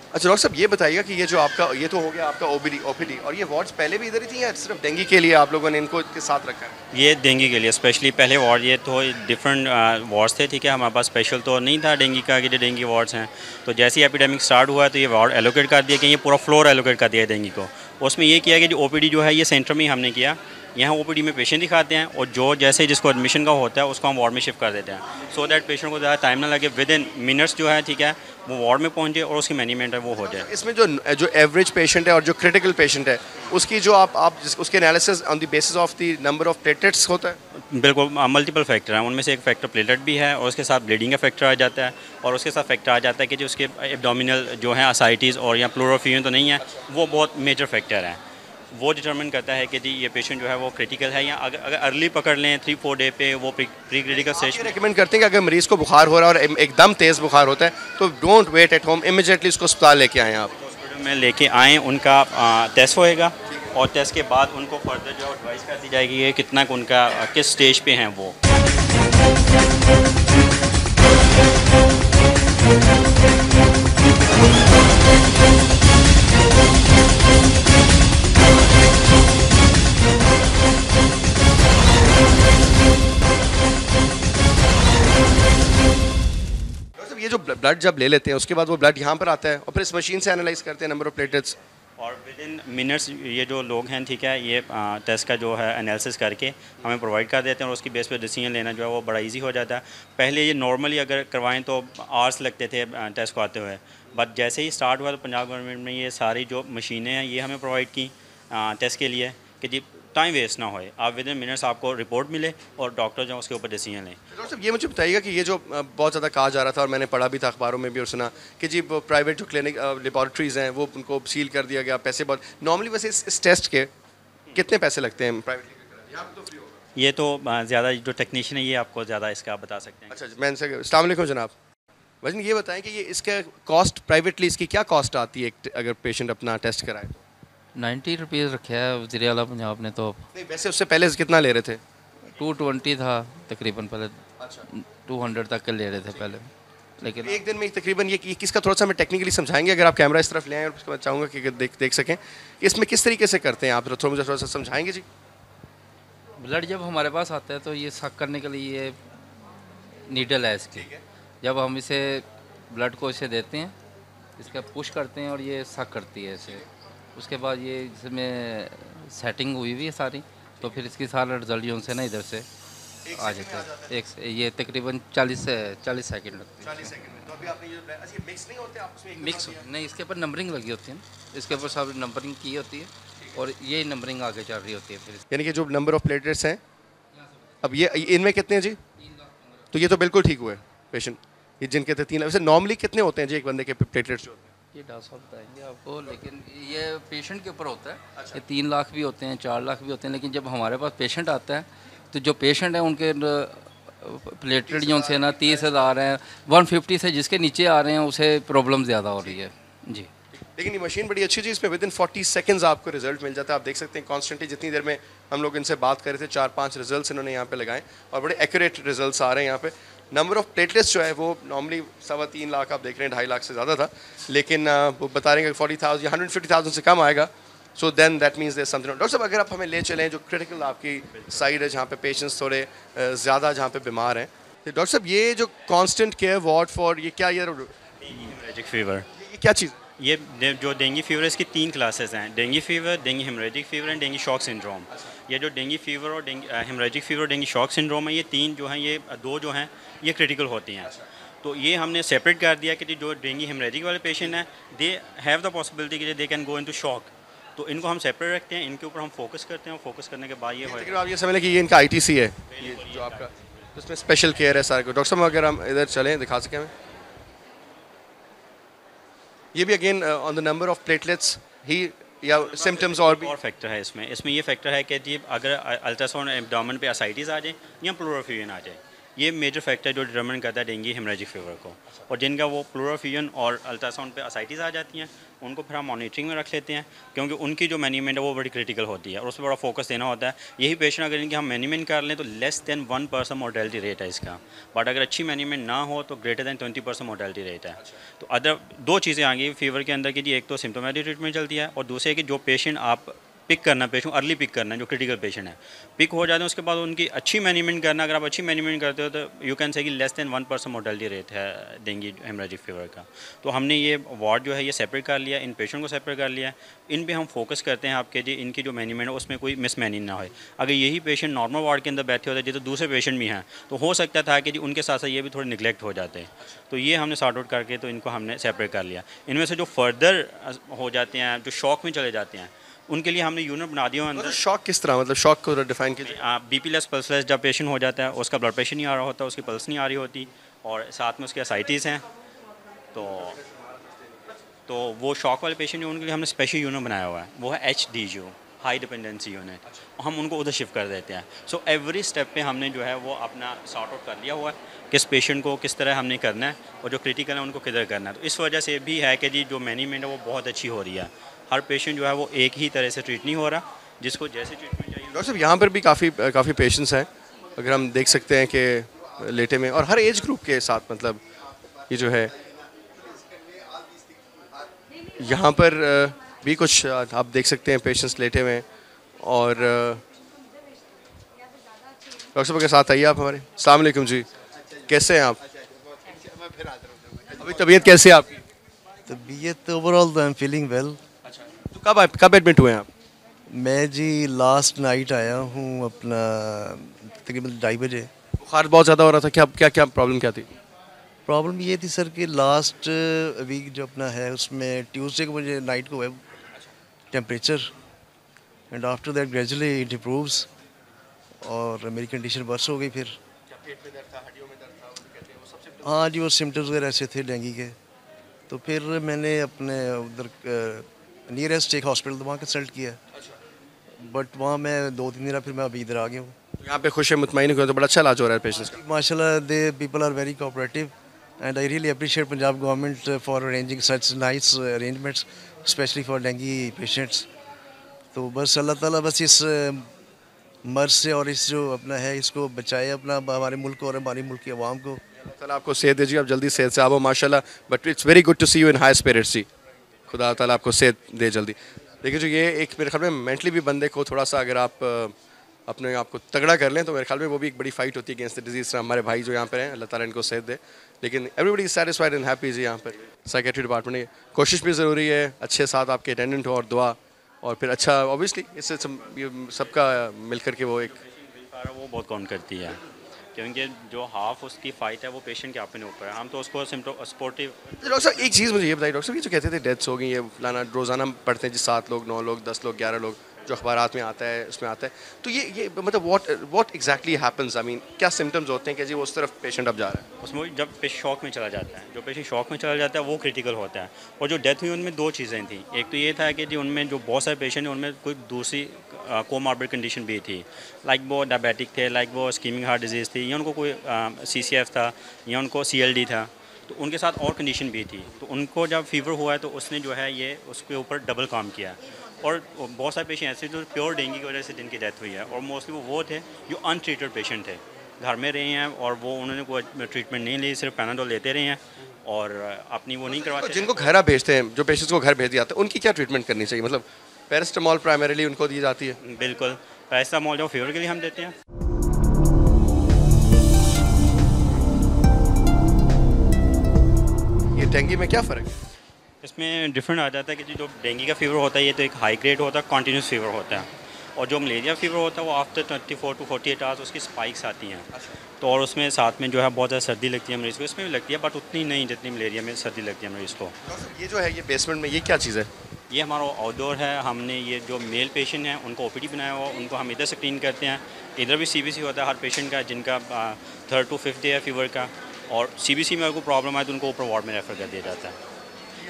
अच्छा डॉक्टर साहब, ये बताइएगा कि ये जो आपका, ये तो हो गया आपका ओपीडी, और ये वार्ड्स पहले भी इधर ही थी या सिर्फ डेंगू के लिए आप लोगों ने इनको के साथ रखा है? ये डेंगू के लिए स्पेशली पहले वार्ड, ये तो डिफरेंट वार्ड्स थे, ठीक है। हमारे पास स्पेशल तो नहीं था डेंगू का कि जो डेंगू वार्ड्स हैं। तो जैसे ही एपिडेमिक स्टार्ट हुआ तो ये वार्ड एलोकेट कर दिया कि ये पूरा फ्लोर एलोकेट कर दिया है डेंगू को। उसमें ये किया कि जो ओपीडी जो है ये सेंटर में ही हमने किया। यहाँ ओपीडी में पेशेंट दिखाते हैं और जो जैसे जिसको एडमिशन का होता है उसको हम वार्ड में शिफ्ट कर देते हैं, सो दैट पेशेंट को ज़्यादा टाइम ना लगे, विद इन मिनट्स जो है, ठीक है, वो वार्ड में पहुँचे और उसकी मैनेजमेंट है वो हो जाए। इसमें जो एवरेज पेशेंट है और जो क्रिटिकल पेशेंट है उसकी जो आप उसके analysis on the basis of the number of platelets होता है? बिल्कुल, मल्टीपल फैक्टर हैं, उनमें से एक फैक्टर प्लेटलेट भी है और उसके साथ ब्लीडिंग का फैक्टर आ जाता है, और उसके साथ फैक्टर आ जाता है कि जो उसके एब्डोमिनल जो है असाइटिस और या प्लूरल फीवर तो नहीं है, वो बहुत मेजर फैक्टर है। वो डिटरमिन करता है कि जी ये पेशेंट जो है वो क्रिटिकल है, या अगर अर्ली पकड़ लें 3-4 डे पे वो प्री क्रिटिकल स्टेज। रेकमेंड करते हैं कि अगर मरीज़ को बुखार हो रहा है और एकदम तेज़ बुखार होता है तो don't wait at home, immediately उसको अस्पताल लेके आएँ। आप हॉस्पिटल में लेके आएँ, उनका टेस्ट होएगा और टेस्ट के बाद उनको फर्दर जो एडवाइस कर दी जाएगी ये कितना उनका किस स्टेज पे हैं वो। ये जो ब्लड जब ले लेते हैं उसके बाद वो ब्लड यहाँ पर आता है और फिर इस मशीन से एनालाइज करते हैं नंबर ऑफ प्लेटलेट्स, और विद इन मिनट्स ये जो लोग हैं, ठीक है, ये टेस्ट का जो है एनालिसिस करके हमें प्रोवाइड कर देते हैं और उसकी बेस पे डिसीजन लेना जो है वो बड़ा इजी हो जाता है। पहले ये नॉर्मली अगर करवाएं तो आवर्स लगते थे टेस्ट को आते हुए, बट जैसे ही स्टार्ट हुआ तो पंजाब गवर्नमेंट में ये सारी जो मशीनें हैं ये हमें प्रोवाइड की टेस्ट के लिए कि जी टाइम वेस्ट ना होए, आप विद इन मिनट्स आपको रिपोर्ट मिले और डॉक्टर जो उसके ऊपर डिसीजन लें। डॉक्टर साहब, ये मुझे बताइएगा कि ये जो बहुत ज़्यादा कहा जा रहा था और मैंने पढ़ा भी था अखबारों में भी और सुना कि जी प्राइवेट जो क्लिनिक लेबॉरेटरीज़ हैं वो उनको सील कर दिया गया, पैसे बहुत। नॉर्मली वैसे इस टेस्ट के कितने पैसे लगते हैं प्राइवेट? यहाँ तो फ्री होगा। ये तो ज़्यादा जो टेक्नीशियन है ये आपको ज़्यादा इसका बता सकते हैं। अच्छा, मैं इनसे अस्सलाम वालेकुम जनाब, वजन ये बताएं कि ये इसका कॉस्ट प्राइवेटली इसकी क्या कॉस्ट आती है अगर पेशेंट अपना टेस्ट कराए तो? 90 रुपीज़ रखा है वज़ीर आला पंजाब ने। तो नहीं, वैसे उससे पहले कितना ले रहे थे? 220 था तकरीबन पहले। अच्छा, 200 तक के ले रहे थे पहले, लेकिन एक दिन में तकरीबन ये किसका थोड़ा सा हमें टेक्निकली समझाएंगे अगर आप कैमरा इस तरफ ले आएँ, और उसके बाद चाहूँगा कि देख सकें कि इसमें किस तरीके से करते हैं आप, तो मुझे थोड़ा सा समझाएंगे जी। ब्लड जब हमारे पास आता है तो ये सक करने के लिए ये नीडल है इसकी, जब हम इसे ब्लड को इसे देते हैं, इसका पुश करते हैं और ये सक करती है इसे। उसके बाद ये इसमें सेटिंग हुई हुई है सारी, तो फिर इसकी सारा रिजल्ट जो से ना इधर से आ जाता है। ये तकरीबन 40 सेकंड लगते हैं। 40 सेकंड में। तो अभी आपने ये अच्छा मिक्स नहीं होते आपस में? मिक्स नहीं, इसके ऊपर नंबरिंग लगी होती है, इसके ऊपर सब नंबरिंग की होती है और ये नंबरिंग आगे चल रही होती है फिर। यानी कि जो नंबर ऑफ प्लेटलेट्स हैं अब ये इनमें कितने हैं जी? तो ये तो बिल्कुल ठीक हुए पेशेंट, ये जिनके थे 3 लाख। वैसे नॉर्मली कितने होते हैं जी एक बंदे के प्लेटलेट्स जो होते हैं? ये डॉक्टर साहब बताएंगे आपको, लेकिन ये पेशेंट के ऊपर होता है। अच्छा। ये 3 लाख भी होते हैं, 4 लाख भी होते हैं, लेकिन जब हमारे पास पेशेंट आता है तो जो पेशेंट है उनके प्लेटलेट जो से ना 30,000 हैं, 150 से जिसके नीचे आ रहे हैं उसे प्रॉब्लम ज़्यादा हो रही है जी। लेकिन ये मशीन बड़ी अच्छी चीज़, इसमें विद इन 40 सेकंड्स आपको रिजल्ट मिल जाता है। आप देख सकते हैं कॉन्स्टेंटली जितनी देर में हम लोग इनसे बात कर रहे थे 4-5 रिजल्ट्स इन्होंने यहाँ पे लगाए और बड़े एक्यूरेट रिजल्ट्स आ रहे हैं यहाँ पे। नंबर ऑफ प्लेटलेट्स जो है वो नॉर्मली 3.25 लाख आप देख रहे हैं, 2.5 लाख से ज़्यादा था, लेकिन वो बता रहे हैं कि 40,000 या 150,000 से कम आएगा। So then that means there something. Doctor साहब, अगर आप हमें ले चलें जो क्रिटिकल आपकी साइड है जहाँ पे पेशेंट्स थोड़े ज़्यादा जहाँ पे बीमार हैं, तो डॉक्टर साहब ये जो कॉन्स्टेंट केयर वार्ड फॉर ये क्या, ये हेमरेजिक फीवर, ये क्या चीज़? ये जो डेंगू फीवर इसकी 3 क्लासेस हैं, dengue fever, dengue haemorrhagic fever and dengue shock syndrome. ये जो डेंगू फीवर और हेमरेजिक फीवर और डेंगू शॉक सिंड्रोम है, ये 3 जो हैं, ये 2 जो हैं ये क्रिटिकल होती हैं। तो ये हमने सेपरेट कर दिया कि जो डेंगू हेमरेजिक वाले पेशेंट हैं दे हैव द पॉसिबिलिटी कि they can go into shock, तो इनको हम सेपरेट रखते हैं, इनके ऊपर हम फोकस करते हैं और फोकस करने के बाद ये होगा। आप ये समझ लें कि ये इनका ITC है, ये जो आपका, तो इसमें स्पेशल केयर है सारे को। डॉक्टर साहब अगर हम इधर चलें दिखा सकें हमें, ये भी again on the number of platelets ही या सिम्टम्स और भी फैक्टर है इसमें ये फैक्टर है कि जी अगर अल्ट्रासाउंड एब्डोमेन पे असाइटिस आ जाए या प्लूरल फीवर आ जाए, ये मेजर फैक्टर जो डिटरमिन करता है डेंगू हेमरेजिक फीवर को। और जिनका वो प्लूरल फ्यूजन और अल्ट्रासाउंड पे असाइटिस आ जाती हैं, उनको फिर हम मॉनिटरिंग में रख लेते हैं, क्योंकि उनकी जो मैनेजमेंट है वो बड़ी क्रिटिकल होती है और उस पर बड़ा फोकस देना होता है। यही पेशेंट अगर इनकी हम मैनेजमेंट कर लें तो लेस दैन 1% मोर्टेलिटी रेट है इसका, बट अगर अच्छी मैनेजमेंट ना हो तो ग्रेटर दैन 20% मोर्टेलिटी रेट है। तो अदर दो चीज़ें आ गई फीवर के अंदर की जी, एक तो सिम्टोमेटिक ट्रीटमेंट चलती है और दूसरे कि जो पेशेंट आप पिक करना, पेशेंट अर्ली पिक करना है, जो क्रिटिकल पेशेंट है पिक हो जाते हैं, उसके बाद उनकी अच्छी मैनेजमेंट करना। अगर आप अच्छी मैनेजमेंट करते हो तो यू कैन से कि लेस दैन 1% मोर्टेलिटी रेट है डेंगू हेमरेजिक फीवर का। तो हमने ये वार्ड जो है ये सेपरेट कर लिया, इन पेशेंट को सेपरेट कर लिया, इन पे हम फोकस करते हैं आपके जी इनकी जो मैनेजमेंट है उसमें कोई मिसमैनेज ना हो। अगर यही पेशेंट नॉर्मल वार्ड के अंदर बैठे होते तो दूसरे पेशेंट भी हैं तो हो सकता था कि जी उनके साथ साथ ये भी थोड़े निगलेक्ट हो जाते हैं। तो ये हमने सॉर्ट आउट करके तो इनको हमने सेपरेट कर लिया। इनमें से जो फर्दर हो जाते हैं, जो शॉक में चले जाते हैं, उनके लिए हमने यूनिट बना दिया अंदर। शॉक किस तरह, मतलब शॉक को डिफाइन कीजिए। बीपी लेस पल्सलेस जब पेशेंट हो जाता है, उसका ब्लड प्रेशर नहीं आ रहा होता, उसकी पल्स नहीं आ रही होती और साथ में उसके असाइटिस हैं, तो वो शॉक वाले पेशेंट जो उनके लिए हमने स्पेशल यूनिट बनाया हुआ है, वो है HDU, हाई डिपेंडेंसी यूनिट। हम उनको उधर शिफ्ट कर देते हैं। सो एवरी स्टेप पे हमने जो है वो अपना सॉर्ट आउट कर लिया हुआ है, किस पेशेंट को किस तरह हमने करना है और जो क्रिटिकल है उनको किधर करना है। तो इस वजह से भी है कि जी जो मैनेजमेंट है वो बहुत अच्छी हो रही है। हर पेशेंट जो है वो एक ही तरह से ट्रीट नहीं हो रहा, जिसको जैसे ट्रीटमेंट चाहिए। डॉक्टर साहब यहाँ पर भी काफ़ी पेशेंट्स हैं, अगर हम देख सकते हैं कि लेटे में, और हर एज ग्रुप के साथ, मतलब ये जो है यहाँ पर भी कुछ आप देख सकते हैं पेशेंट्स लेटे हुए हैं। और डॉक्टर साहब के साथ आइए आप हमारे। अस्सलाम वालेकुम जी, कैसे हैं आप? अभी तबीयत कैसी है आपकी? तबीयत overall I am feeling well. तो कब एडमिट हुए हैं आप? मैं जी लास्ट नाइट आया हूँ अपना तकरीबन 2:30 बजे। बुखार बहुत ज़्यादा हो रहा था, क्या प्रॉब्लम क्या थी? प्रॉब्लम ये थी सर कि लास्ट वीक जो अपना है उसमें ट्यूसडे को मुझे नाइट को है temperature, and after that gradually it improves और मेरी कंडीशन वर्स हो गई फिर। हाँ जी, वो सिम्टम्स वगैरह ऐसे थे डेंगू के। तो फिर मैंने अपने उधर नियरेस्ट एक हॉस्पिटल वहाँ कंसल्ट किया, बट वहाँ मैं 2-3 दिन फिर मैं अभी इधर आ गया हूँ। यहाँ पे खुश है, मुतमईन हो, तो बड़ा अच्छा इलाज हो रहा है पेशेंट्स का माशाल्लाह। They people are very cooperative and I really appreciate Punjab government for arranging such nice arrangements specially for dengue patients. तो बस अल्लाह ताला बस इस मर्ज से और इस जो अपना है इसको बचाए, अपना हमारे मुल्क और हमारी मुल्क की आवाम को। ताला आपको सेहत दीजिए, आप जल्दी सेहत से आओ माशाल्लाह। But it's very good to see you in high spirits जी, खुदा ताला आपको सेहत दे जल्दी। देखिए जो ये एक मेरे ख्याल में मेंटली भी बंदे को थोड़ा सा अगर आप अपने आप को तगड़ा कर लें तो मेरे ख्याल में वो भी एक बड़ी फाइट होती है अगेंस्ट द डिजीज़। हमारे भाई जो यहाँ पर हैं, अल्लाह ताला इनको सेहत दे, लेकिन everybody is satisfied and happy जी। यहाँ पर साइकेट्री डिपार्टमेंट में कोशिश भी ज़रूरी है, अच्छे साथ आपके अटेंडेंट हो और दुआ, और फिर अच्छा ऑब्वियसली इससे सबका मिल कर के वो एक वो बहुत काउंट करती है, क्योंकि जो हाफ उसकी फ़ाइट है वो पेशेंट के अपने ऊपर है। हम तो उसको सपोर्टिव। डॉक्टर साहब एक चीज़ मुझे ये बताइए, डॉक्टर साहब ये जो कहते थे डेथ्स हो गई, ये फलाना रोज़ाना पढ़ते हैं जी 7 लोग 9 लोग 10 लोग 11 लोग जो अखबारात में आता है उसमें आता है, तो ये मतलब what exactly happens, I mean क्या सिम्टम्स होते हैं कि जी वो उस तरफ पेशेंट अब जा रहा है? उसमें जब पेशेंट शॉक में चला जाता है, जो पेशेंट शॉक में चला जाता है वो क्रिटिकल होता है। और जो डेथ हुई उनमें 2 चीज़ें थी, एक तो ये था कि जी उनमें जो बहुत सारे पेशेंट हैं उनमें कोई दूसरी कोमॉर्बिड कंडीशन भी थी, लाइक वो डायबिटिक थे, लाइक वो स्कीमिंग हार्ट डिजीज़ थी, या उनको कोई CCF था, या उनको CLD था, तो उनके साथ और कंडीशन भी थी। तो उनको जब फीवर हुआ है तो उसने जो है ये उसके ऊपर डबल काम किया। और बहुत सारे पेशेंट ऐसे जो प्योर डेंगू की वजह से जिनकी डेथ हुई है, और मोस्टली वो थे जो अनट्रीटेड पेशेंट थे, घर में रहे हैं और वो उन्होंने कोई ट्रीटमेंट नहीं ली, सिर्फ पैनाडोल लेते रहे हैं और अपनी वो नहीं करवाते। जिनको घर आप भेजते हैं, जो पेशेंट्स को घर भेज दिया जाता है, उनकी क्या ट्रीटमेंट करनी चाहिए? मतलब पैरासिटामोल प्राइमरीली उनको दी जाती है? बिल्कुल, पैरासिटामोल जो फीवर के लिए हम देते हैं। ये डेंगू में क्या फ़र्क है? इसमें डिफरेंट आ जाता है कि जो डेंगू का फीवर होता है ये तो एक हाई ग्रेड होता है, कॉन्टीन्यूस फीवर होता है, और जो मलेरिया फीवर होता है वो आफ्टर 24 to 48 आवर्स उसकी स्पाइक्स आती हैं। तो और उसमें साथ में जो है बहुत ज़्यादा सर्दी लगती है मरीज़ को, इसमें भी लगती है बट उतनी नहीं जितनी मलेरिया में सर्दी लगती है मरीज़ को। ये जो है ये बेसमेंट में ये क्या चीज़ है? ये हमारा आउटडोर है। हमने ये जो मेल पेशेंट हैं उनको OPD बनाया हुआ, उनको हम इधर से क्लीन करते हैं। इधर भी CBC होता है हर पेशेंट का, जिनका 3rd to 5th डे है फीवर का, और CBC में अगर कोई प्रॉब्लम आए तो उनको ऊपर वार्ड में रेफ़र कर दिया जाता है।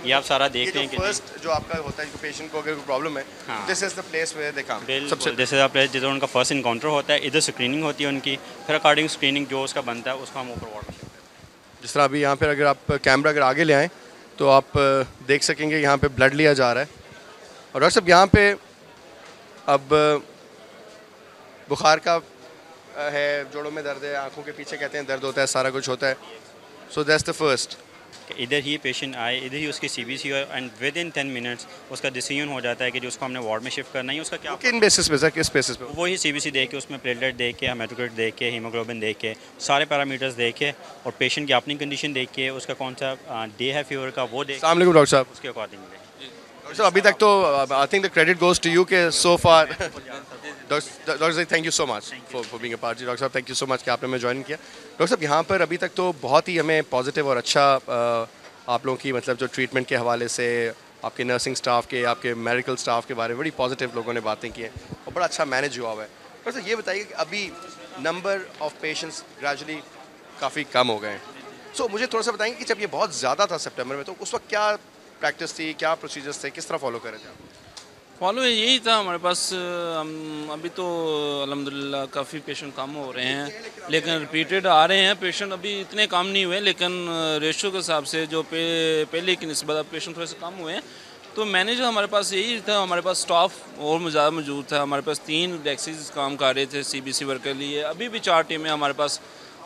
ये आप सारा देख रहे हैं कि फर्स्ट जो आपका होता है, पेशेंट को अगर कोई प्रॉब्लम है, this is the place where they come. सबसे जैसे आप जिधर उनका फर्स्ट इनकाउंटर होता है, इधर स्क्रीनिंग होती है उनकी, फिर अकॉर्डिंग स्क्रीनिंग जो उसका बनता है उसको हम ऊपर वार्ड में शिफ्ट करते हैं। जिस तरह अभी यहाँ पर अगर आप कैमरा अगर आगे ले आएँ तो आप देख सकेंगे यहाँ पे ब्लड लिया जा रहा है। और डॉक्टर साहब यहाँ पे अब बुखार का है, जोड़ों में दर्द है, आंखों के पीछे कहते हैं दर्द होता है, सारा कुछ होता है। So that's the first. इधर ही पेशेंट आए, इधर ही उसकी CBC हो, एंड विद इन 10 मिनट्स उसका डिसीजन हो जाता है कि जो उसको हमने वार्ड में शिफ्ट करना है उसका क्या, किन बेसिस पे सर, किस बेसिस पे? वही CBC देख के, उसमें प्लेटलेट देख के, हेमाटोक्रिट देख के, हीमोग्लोबिन देख के, सारे पैरामीटर्स देख के और पेशेंट की अपनी कंडीशन देख के, उसका कौन सा डे है फीवर का वो देख। अस्सलाम वालेकुम डॉक्टर साहब। उसके अकॉर्डिंग डॉक्टर साहब अभी तक तो I think the credit goes to you के सो फार। डॉक्टर साहब thank you so much for being a part. Doctor साहब थैंक यू सो मच कि आपने हमें ज्वाइन किया। डॉक्टर साहब यहाँ पर अभी तक तो बहुत ही हमें पॉजिटिव और अच्छा आप लोगों की मतलब जो ट्रीटमेंट के हवाले से, आपके नर्सिंग स्टाफ के, आपके मेडिकल स्टाफ के बारे में बड़ी पॉजिटिव लोगों ने बातें की हैं और बड़ा अच्छा मैनेज हुआ हुआ है। डॉक्टर साहब ये बताइए कि अभी नंबर ऑफ पेशेंट्स ग्रेजुअली काफ़ी कम हो गए हैं। सो मुझे थोड़ा सा बताएंगे कि जब ये बहुत ज़्यादा था सितंबर में, तो उस वक्त क्या प्रैक्टिस थी, क्या प्रोसीजर्स थे, किस तरह फॉलो कर रहे थे आप? फॉलो यही था हमारे पास। हम अभी तो अल्हम्दुलिल्लाह काफ़ी पेशेंट कम हो रहे हैं, लेकिन रिपीटेड आ रहे हैं पेशेंट। अभी इतने कम नहीं हुए, लेकिन रेशो के हिसाब से जो पहले की निस्बत पेशेंट थोड़े से कम हुए हैं। तो मैनेज हमारे पास यही था, हमारे पास स्टाफ और ज़्यादा मौजूद था। हमारे पास 3 डेस्क्स काम कर रहे थे CBC वर्क के लिए। अभी भी 4 टीमें हमारे पास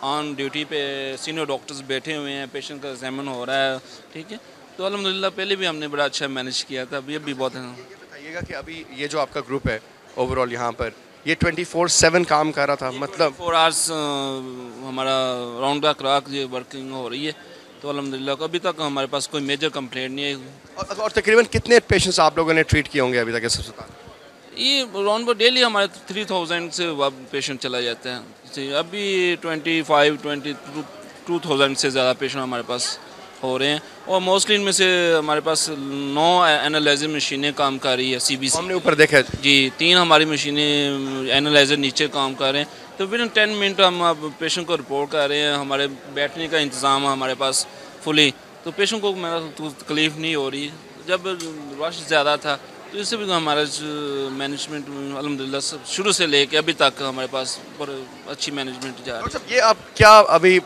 ऑन ड्यूटी पे सीनियर डॉक्टर्स बैठे हुए हैं, पेशेंट का एग्जामिन हो रहा है। ठीक है, तो अल्हम्दुलिल्लाह पहले भी हमने बड़ा अच्छा मैनेज किया था, अभी भी बहुत है। बताइएगा कि अभी ये जो आपका ग्रुप है ओवरऑल यहाँ पर, ये 24/7 काम कर रहा था, मतलब 4 आवर्स हमारा राउंड द क्लॉक ये वर्किंग हो रही है। तो अल्हम्दुलिल्लाह अभी तक हमारे पास कोई मेजर कंप्लेंट नहीं है। और तकरीबन कितने पेशेंट्स आप लोगों ने ट्रीट किए होंगे अभी तक इस अस्पताल? ये राउंड पर डेली हमारे 3000 से पेशेंट चला जाता है। अभी 22,000 से ज़्यादा पेशेंट हमारे पास हो रहे हैं, और मोस्टली इनमें से हमारे पास 9 एनालाइजर मशीनें काम कर रही है CBC। हमने ऊपर देखा है जी, 3 हमारी मशीनें एनालाइजर नीचे काम कर रहे हैं। तो विद इन 10 मिनट हम अब पेशेंट को रिपोर्ट कर रहे हैं। हमारे बैठने का इंतज़ाम है हमारे पास फुली, तो पेशेंट को मेरा तकलीफ़ नहीं हो रही। जब रश ज़्यादा था तो इससे भी हमारा मैनेजमेंट अल्हम्दुलिल्लाह शुरू से लेके अभी तक हमारे पास बहुत अच्छी मैनेजमेंट जा रही है। ये आप क्या अभी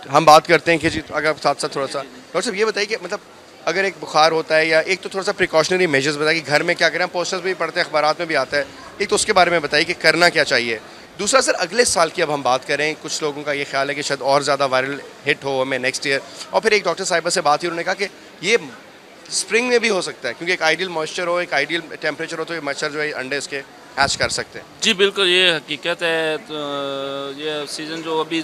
हम बात करते हैं कि जी, अगर साथ साथ थोड़ा सा डॉक्टर साहब ये बताइए कि मतलब अगर एक बुखार होता है, या एक तो थोड़ा सा प्रिकॉशनरी मेजर्स बताइए कि घर में क्या करें, पोस्टर्स भी पढ़ते हैं, अखबारात में भी आता है, एक तो उसके बारे में बताइए कि करना क्या चाहिए। दूसरा सर, अगले साल की अब हम बात करें, कुछ लोगों का ये ख्याल है कि शायद और ज़्यादा वायरल हिट हो हमें नेक्स्ट ईयर। और फिर एक डॉक्टर साहिबा से बात हुई, उन्होंने कहा कि ये स्प्रिंग में भी हो सकता है, क्योंकि एक आइडियल मॉइस्चर हो, एक आइडियल टेम्परेचर हो, तो ये मच्छर जो है अंडे इसके हैच कर सकते हैं। जी बिल्कुल, ये हकीकत है। तो ये सीज़न जो अभी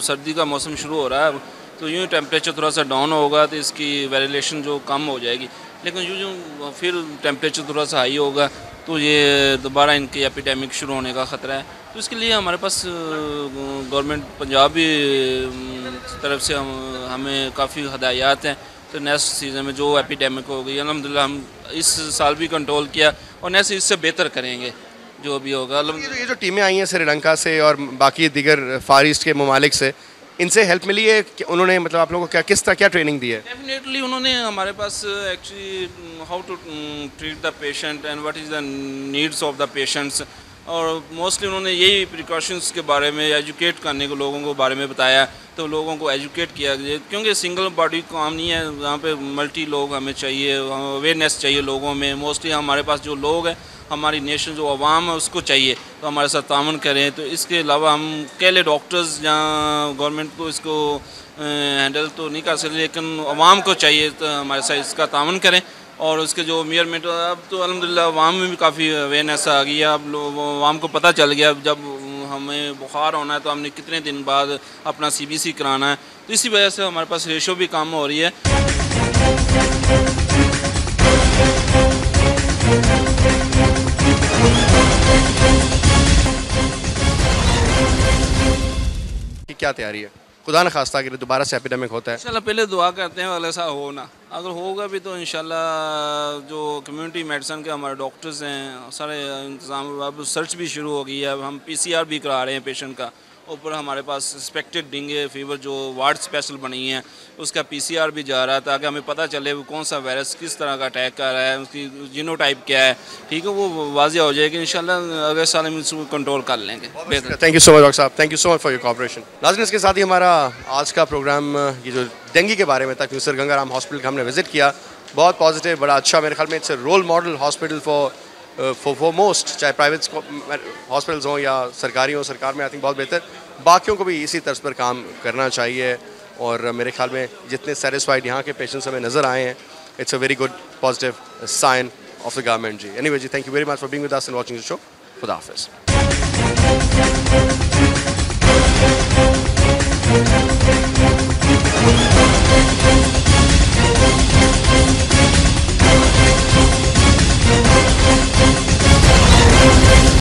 सर्दी का मौसम शुरू हो रहा है, तो यूँ टेम्परेचर थोड़ा सा डाउन होगा तो इसकी वेरिएशन जो कम हो जाएगी, लेकिन यूँ फिर टेम्परेचर थोड़ा सा हाई होगा तो ये दोबारा इनकी एपिडेमिक शुरू होने का ख़तरा है। तो इसके लिए हमारे पास गवर्नमेंट पंजाब भी तरफ से हमें काफ़ी हदायत हैं। तो नेक्स्ट सीज़न में जो एपिडेमिक हो गई, अल्हम्दुलिल्लाह हम इस साल भी कंट्रोल किया और नेक्स्ट इससे बेहतर करेंगे जो भी होगा। ये जो टीमें आई हैं श्रीलंका से और बाकी दीगर फार ईस्ट के ममालिक से, इनसे हेल्प मिली है कि उन्होंने मतलब आप लोगों को क्या किस तरह क्या ट्रेनिंग दी है? डेफिनेटली उन्होंने हमारे पास actually how to treat the patient and what is the needs of the patients, और मोस्टली उन्होंने यही प्रिकॉशंस के बारे में एजुकेट करने को लोगों को बारे में बताया। तो लोगों को एजुकेट किया गया, क्योंकि सिंगल बॉडी काम नहीं है, यहाँ पे मल्टी लोग हमें चाहिए, अवेयरनेस चाहिए लोगों में। मोस्टली हमारे पास जो लोग हैं, हमारी नेशन जो आवाम है उसको चाहिए तो हमारे साथ तामन करें। तो इसके अलावा हम अकेले डॉक्टर्स या गवर्नमेंट को इसको हैंडल तो नहीं कर सकते, लेकिन आवाम को चाहिए तो हमारे साथ इसका तामन करें। और उसके जो मेजरमेंट, अब तो अल्हम्दुलिल्लाह आवाम में भी काफ़ी अवेयरनेस आ गई है। अब आवाम को पता चल गया जब हमें बुखार होना है तो हमने कितने दिन बाद अपना CBC कराना है। तो इसी वजह से हमारे पास रेशो भी कम हो रही है। क्या तैयारी है खुदा न खास्ता अगर दोबारा से एपिडेमिक होता है? इंशाल्लाह पहले दुआ करते हैं वाला ऐसा हो ना, अगर होगा भी तो इंशाल्लाह जो कम्युनिटी मेडिसिन के हमारे डॉक्टर्स हैं सारे इंतज़ाम, अब सर्च भी शुरू हो गई है। अब हम PCR भी करा रहे हैं पेशेंट का, ऊपर हमारे पास सस्पेक्टेड डेंगू फीवर जो वार्ड स्पेशल बनी है उसका PCR भी जा रहा है, ताकि हमें पता चले वो कौन सा वायरस किस तरह का अटैक कर रहा है, उसकी जीनोटाइप क्या है, ठीक है, वो वाज़ेह हो जाएगी। इंशाल्लाह अगले साल हम इसको कंट्रोल कर लेंगे। Thank you so much doctor साहब, thank you so much for your cooperation. नाज़रीन, इसके साथ ही हमारा आज का प्रोग्राम ये जो डेंगू के बारे में था, क्योंकि सर गंगाराम हॉस्पिटल का हमने विजिट किया, बहुत पॉजिटिव, बड़ा अच्छा, मेरे ख्याल में it's a role model hospital for most, चाहे प्राइवेट हॉस्पिटल्स हों या सरकारी हों। सरकार में आई थिंक बहुत बेहतर, बाकियों को भी इसी तर्ज पर काम करना चाहिए। और मेरे ख्याल में जितने सेटिस्फाइड यहाँ के पेशेंट्स हमें नज़र आए हैं, it's a very good positive sign of the government जी। एनीवे जी, thank you very much for being with us and watching the show. खुदा हाफिज़।